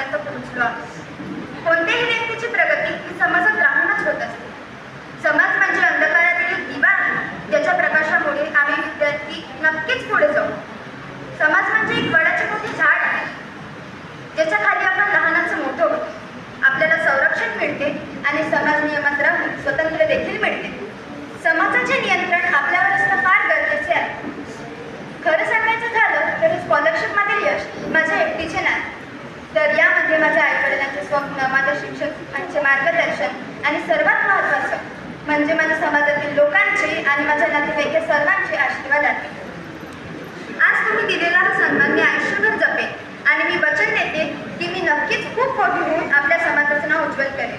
स्थानापर्यंत पोहोचलो आहोत. कोणत्याही व्यक्तीची प्रगती ही समाजात राहूनच होत असते. समाज म्हणजे अंधकारातील दिवा आहे, ज्याच्या प्रकाशामुळे आम्ही विद्यार्थी नक्कीच पुढे जाऊ. समाज म्हणजे एक वडाचे मोठे झाड आहे, ज्याच्या खाली आपण लहानाचं मोठं होतो. आपल्याला संरक्षण मिळते आणि समाज नियमात राहून स्वतंत्र देखील मिळते. समाजाचे नियंत्रण आपल्यावर असणं फार गरजेचे आहे. खरं सांगायचं झालं तर स्कॉलरशिपमधील यश माझ्या एकटीचे नाही, तर यामध्ये माझ्या आईवडिलांचे स्वप्न, माझ्या शिक्षकांचे मार्गदर्शन आणि सर्वात महत्त्वाचं म्हणजे माझ्या समाजातील लोकांचे आणि माझ्या नातेवाईक सर्वांचे आशीर्वाद आहेत. आज तुम्ही दिलेला हा सन्मान मी आयुष्यभर जपेन आणि मी वचन देते की मी नक्कीच खूप मोठी होऊन आपल्या समाजाचं नाव उज्ज्वल करेन.